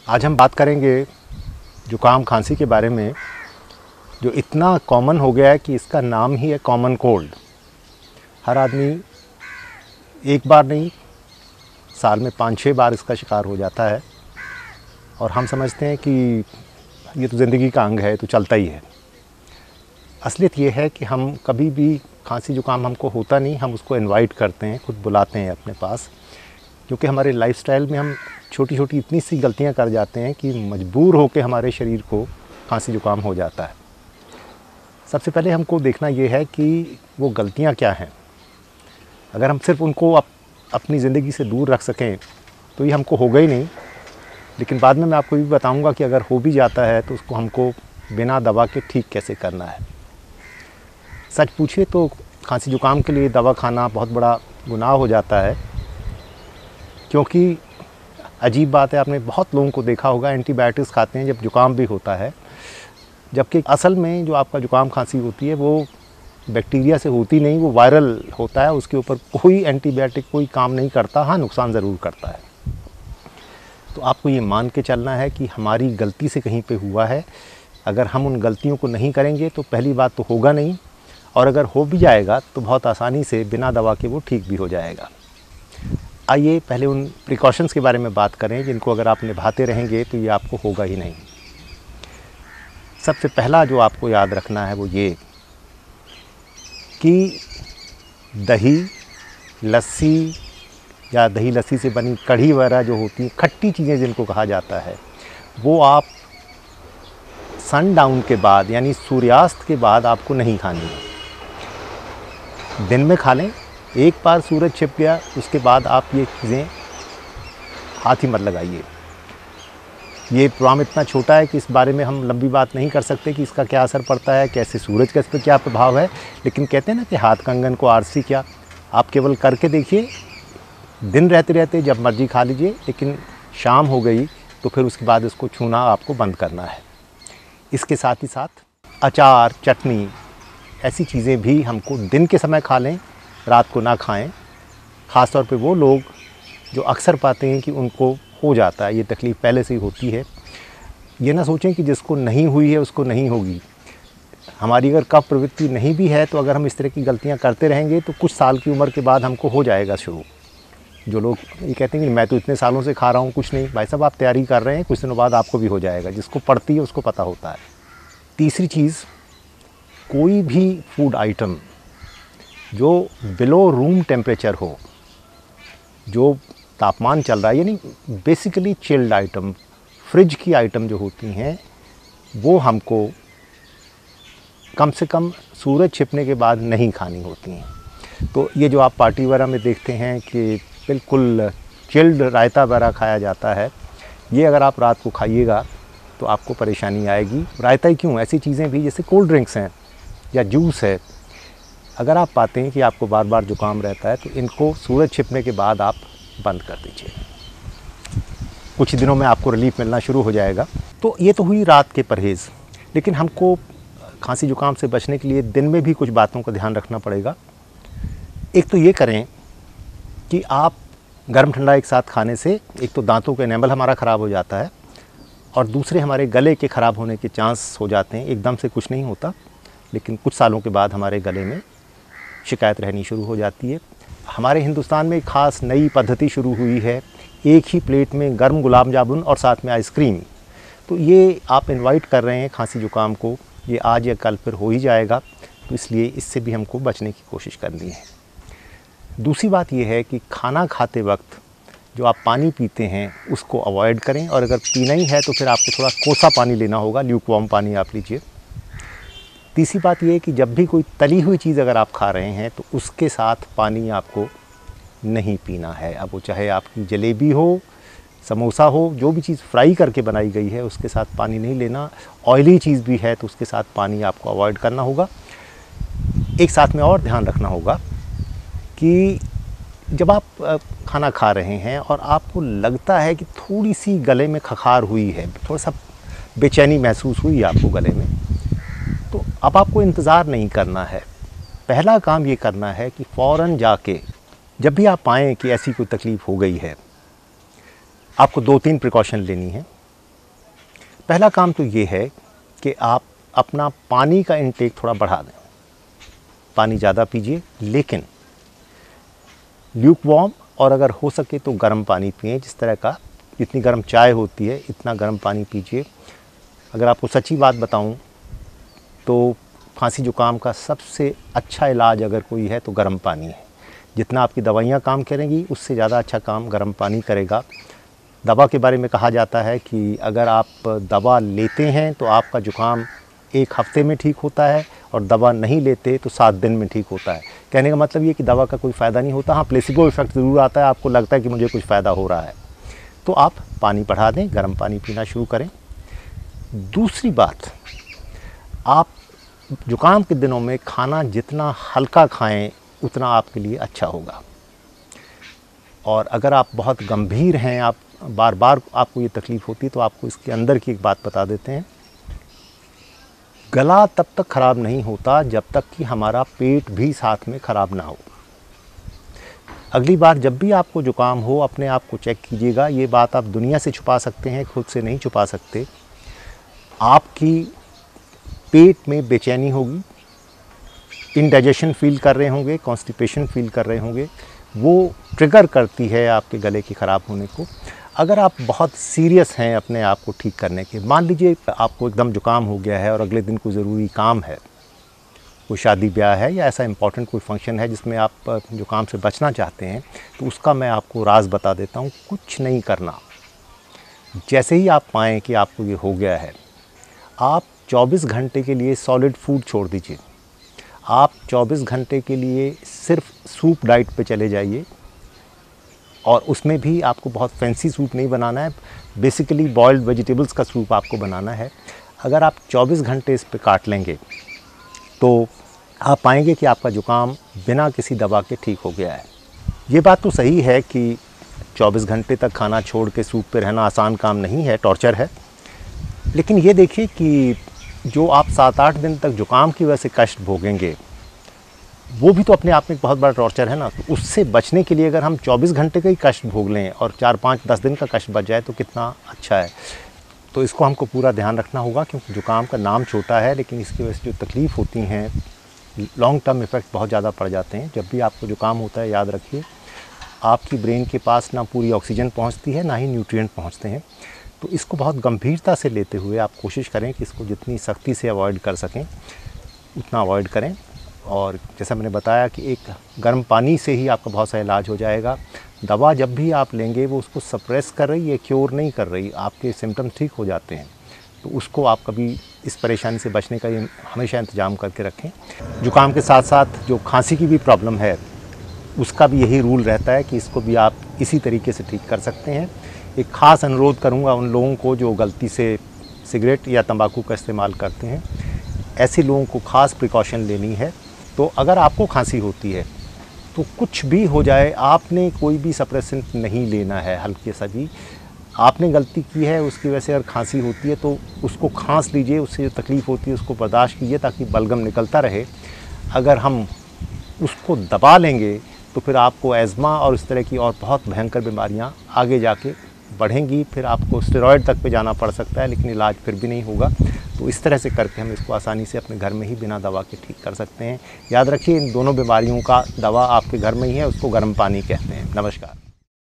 आज हम बात करेंगे जुकाम खांसी के बारे में, जो इतना कॉमन हो गया है कि इसका नाम ही है कॉमन कोल्ड। हर आदमी एक बार नहीं, साल में 5-6 बार इसका शिकार हो जाता है और हम समझते हैं कि ये तो ज़िंदगी का अंग है, तो चलता ही है। असलियत ये है कि हम कभी भी खांसी जुकाम हमको होता नहीं, हम उसको इनवाइट करते हैं, खुद बुलाते हैं अपने पास, क्योंकि हमारे लाइफस्टाइल में हम छोटी छोटी इतनी सी गलतियां कर जाते हैं कि मजबूर होकर हमारे शरीर को खांसी जुकाम हो जाता है। सबसे पहले हमको देखना ये है कि वो गलतियां क्या हैं। अगर हम सिर्फ उनको अपनी ज़िंदगी से दूर रख सकें तो ये हमको होगा ही नहीं, लेकिन बाद में मैं आपको ये भी बताऊंगा कि अगर हो भी जाता है तो उसको हमको बिना दवा के ठीक कैसे करना है। सच पूछिए तो खांसी जुकाम के लिए दवा खाना बहुत बड़ा गुनाह हो जाता है, क्योंकि अजीब बात है, आपने बहुत लोगों को देखा होगा एंटीबायोटिक्स खाते हैं जब जुकाम भी होता है, जबकि असल में जो आपका जुकाम खांसी होती है वो बैक्टीरिया से होती नहीं, वो वायरल होता है। उसके ऊपर कोई एंटीबायोटिक कोई काम नहीं करता, हाँ नुकसान ज़रूर करता है। तो आपको ये मान के चलना है कि हमारी गलती से कहीं पे हुआ है। अगर हम उन गलतियों को नहीं करेंगे तो पहली बात तो होगा नहीं, और अगर हो भी जाएगा तो बहुत आसानी से बिना दवा के वो ठीक भी हो जाएगा। आइए पहले उन प्रिकॉशंस के बारे में बात करें जिनको अगर आप निभाते रहेंगे तो ये आपको होगा ही नहीं। सबसे पहला जो आपको याद रखना है वो ये कि दही लस्सी या दही लस्सी से बनी कढ़ी वगैरह जो होती है, खट्टी चीज़ें जिनको कहा जाता है, वो आप सनडाउन के बाद यानी सूर्यास्त के बाद आपको नहीं खानी है। दिन में खा लें, एक बार सूरज छिप गया उसके बाद आप ये चीज़ें हाथ ही मत लगाइए। ये प्रोग्राम इतना छोटा है कि इस बारे में हम लंबी बात नहीं कर सकते कि इसका क्या असर पड़ता है, कैसे सूरज का इस पर क्या प्रभाव है, लेकिन कहते हैं ना कि हाथ कंगन को आरसी क्या। आप केवल करके देखिए, दिन रहते रहते जब मर्जी खा लीजिए, लेकिन शाम हो गई तो फिर उसके बाद इसको छूना आपको बंद करना है। इसके साथ ही साथ अचार, चटनी, ऐसी चीज़ें भी हमको दिन के समय खा लें, रात को ना खाएं। ख़ास तौर पे वो लोग जो अक्सर पाते हैं कि उनको हो जाता है, ये तकलीफ़ पहले से ही होती है। ये ना सोचें कि जिसको नहीं हुई है उसको नहीं होगी। हमारी अगर कफ प्रवृत्ति नहीं भी है तो अगर हम इस तरह की गलतियां करते रहेंगे तो कुछ साल की उम्र के बाद हमको हो जाएगा शुरू। जो लोग ये कहते हैं कि मैं तो इतने सालों से खा रहा हूँ कुछ नहीं, भाई साहब आप तैयारी कर रहे हैं, कुछ दिनों बाद आपको भी हो जाएगा। जिसको पड़ती है उसको पता होता है। तीसरी चीज़, कोई भी फूड आइटम जो बिलो रूम टेम्परेचर हो, जो तापमान चल रहा है, यानी बेसिकली चिल्ड आइटम, फ्रिज की आइटम जो होती हैं, वो हमको कम से कम सूरज छिपने के बाद नहीं खानी होती हैं। तो ये जो आप पार्टी वगैरह में देखते हैं कि बिल्कुल चिल्ड रायता वगैरह खाया जाता है, ये अगर आप रात को खाइएगा तो आपको परेशानी आएगी। रायता ही क्यों, ऐसी चीज़ें भी जैसे कोल्ड ड्रिंक्स हैं या जूस है, अगर आप पाते हैं कि आपको बार बार जुकाम रहता है तो इनको सूरज छिपने के बाद आप बंद कर दीजिए। कुछ दिनों में आपको रिलीफ मिलना शुरू हो जाएगा। तो ये तो हुई रात के परहेज़, लेकिन हमको खांसी जुकाम से बचने के लिए दिन में भी कुछ बातों का ध्यान रखना पड़ेगा। एक तो ये करें कि आप गर्म ठंडा एक साथ खाने से एक तो दांतों का एनेमल हमारा ख़राब हो जाता है, और दूसरे हमारे गले के ख़राब होने के चांस हो जाते हैं। एकदम से कुछ नहीं होता, लेकिन कुछ सालों के बाद हमारे गले में शिकायत रहनी शुरू हो जाती है। हमारे हिंदुस्तान में एक ख़ास नई पद्धति शुरू हुई है, एक ही प्लेट में गर्म गुलाब जामुन और साथ में आइसक्रीम। तो ये आप इनवाइट कर रहे हैं खांसी जुकाम को, ये आज या कल फिर हो ही जाएगा, तो इसलिए इससे भी हमको बचने की कोशिश करनी है। दूसरी बात ये है कि खाना खाते वक्त जो आप पानी पीते हैं उसको अवॉइड करें, और अगर पीना ही है तो फिर आपको थोड़ा कोसा पानी लेना होगा, ल्यूकवार्म पानी आप लीजिए। तीसरी बात ये है कि जब भी कोई तली हुई चीज़ अगर आप खा रहे हैं तो उसके साथ पानी आपको नहीं पीना है। अब वो चाहे आपकी जलेबी हो, समोसा हो, जो भी चीज़ फ्राई करके बनाई गई है उसके साथ पानी नहीं लेना। ऑयली चीज़ भी है तो उसके साथ पानी आपको अवॉइड करना होगा। एक साथ में और ध्यान रखना होगा कि जब आप खाना खा रहे हैं और आपको लगता है कि थोड़ी सी गले में खखार हुई है, थोड़ा सा बेचैनी महसूस हुई आपको गले में, तो अब आपको इंतज़ार नहीं करना है। पहला काम ये करना है कि फ़ौरन जाके, जब भी आप पाएँ कि ऐसी कोई तकलीफ़ हो गई है, आपको 2-3 प्रिकॉशन लेनी है। पहला काम तो ये है कि आप अपना पानी का इंटेक थोड़ा बढ़ा दें। पानी ज़्यादा पीजिए, लेकिन ल्यूक वार्म, और अगर हो सके तो गर्म पानी पिएं। जिस तरह का जितनी गर्म चाय होती है इतना गर्म पानी पीजिए। अगर आपको सच्ची बात बताऊं तो खांसी जुकाम का सबसे अच्छा इलाज अगर कोई है तो गर्म पानी है। जितना आपकी दवाइयाँ काम करेंगी उससे ज़्यादा अच्छा काम गर्म पानी करेगा। दवा के बारे में कहा जाता है कि अगर आप दवा लेते हैं तो आपका जुकाम 1 हफ्ते में ठीक होता है, और दवा नहीं लेते तो 7 दिन में ठीक होता है। कहने का मतलब ये कि दवा का कोई फ़ायदा नहीं होता। हाँ, प्लेसिबो इफ़ेक्ट ज़रूर आता है, आपको लगता है कि मुझे कुछ फ़ायदा हो रहा है। तो आप पानी बढ़ा दें, गर्म पानी पीना शुरू करें। दूसरी बात, आप जुकाम के दिनों में खाना जितना हल्का खाएं उतना आपके लिए अच्छा होगा। और अगर आप बहुत गंभीर हैं, आप बार बार आपको ये तकलीफ़ होती है, तो आपको इसके अंदर की एक बात बता देते हैं। गला तब तक ख़राब नहीं होता जब तक कि हमारा पेट भी साथ में ख़राब ना हो। अगली बार जब भी आपको जुकाम हो, अपने आप को चेक कीजिएगा। ये बात आप दुनिया से छुपा सकते हैं, खुद से नहीं छुपा सकते। आपकी पेट में बेचैनी होगी, इंडाइजेशन फील कर रहे होंगे, कॉन्स्टिपेशन फील कर रहे होंगे। वो ट्रिगर करती है आपके गले के ख़राब होने को। अगर आप बहुत सीरियस हैं अपने आप को ठीक करने के, मान लीजिए आपको एकदम जुकाम हो गया है और अगले दिन कोई ज़रूरी काम है, कोई शादी ब्याह है या ऐसा इम्पॉर्टेंट कोई फंक्शन है जिसमें आप जुकाम से बचना चाहते हैं, तो उसका मैं आपको राज बता देता हूँ। कुछ नहीं करना। जैसे ही आप पाएँ कि आपको ये हो गया है, आप 24 घंटे के लिए सॉलिड फूड छोड़ दीजिए। आप 24 घंटे के लिए सिर्फ सूप डाइट पे चले जाइए, और उसमें भी आपको बहुत फैंसी सूप नहीं बनाना है। बेसिकली बॉइल्ड वेजिटेबल्स का सूप आपको बनाना है। अगर आप 24 घंटे इस पे काट लेंगे तो आप पाएंगे कि आपका जुकाम बिना किसी दवा के ठीक हो गया है। ये बात तो सही है कि 24 घंटे तक खाना छोड़ के सूप पे रहना आसान काम नहीं है, टॉर्चर है। लेकिन ये देखिए कि जो आप 7-8 दिन तक जुकाम की वजह से कष्ट भोगेंगे, वो भी तो अपने आप में एक बहुत बड़ा टॉर्चर है ना। तो उससे बचने के लिए अगर हम 24 घंटे का ही कष्ट भोग लें और 4-5-10 दिन का कष्ट बच जाए तो कितना अच्छा है। तो इसको हमको पूरा ध्यान रखना होगा, क्योंकि जुकाम का नाम छोटा है लेकिन इसकी वजह से जो तकलीफ़ होती हैं, लॉन्ग टर्म इफ़ेक्ट बहुत ज़्यादा पड़ जाते हैं। जब भी आपको जुकाम होता है, याद रखिए आपकी ब्रेन के पास ना पूरी ऑक्सीजन पहुँचती है, ना ही न्यूट्रिएंट पहुँचते हैं। तो इसको बहुत गंभीरता से लेते हुए आप कोशिश करें कि इसको जितनी सख्ती से अवॉइड कर सकें उतना अवॉइड करें। और जैसा मैंने बताया कि एक गर्म पानी से ही आपका बहुत सारा इलाज हो जाएगा। दवा जब भी आप लेंगे वो उसको सप्रेस कर रही है, क्योर नहीं कर रही। आपके सिम्टम्स ठीक हो जाते हैं, तो उसको आप कभी इस परेशानी से बचने का हमेशा इंतज़ाम करके रखें। जुकाम के साथ साथ जो खांसी की भी प्रॉब्लम है, उसका भी यही रूल रहता है कि इसको भी आप इसी तरीके से ठीक कर सकते हैं। एक ख़ास अनुरोध करूंगा उन लोगों को जो गलती से सिगरेट या तंबाकू का इस्तेमाल करते हैं। ऐसे लोगों को ख़ास प्रिकॉशन लेनी है। तो अगर आपको खांसी होती है तो कुछ भी हो जाए, आपने कोई भी सप्रेसेंट नहीं लेना है। हल्के सा भी आपने गलती की है, उसकी वजह से अगर खांसी होती है तो उसको खांस लीजिए, उससे जो तकलीफ़ होती है उसको बर्दाश्त कीजिए ताकि बलगम निकलता रहे। अगर हम उसको दबा लेंगे तो फिर आपको एज़मा और इस तरह की और बहुत भयंकर बीमारियां आगे जाके बढ़ेंगी। फिर आपको स्टेरॉयड तक पे जाना पड़ सकता है, लेकिन इलाज फिर भी नहीं होगा। तो इस तरह से करके हम इसको आसानी से अपने घर में ही बिना दवा के ठीक कर सकते हैं। याद रखिए, इन दोनों बीमारियों का दवा आपके घर में ही है, उसको गर्म पानी कहते हैं। नमस्कार।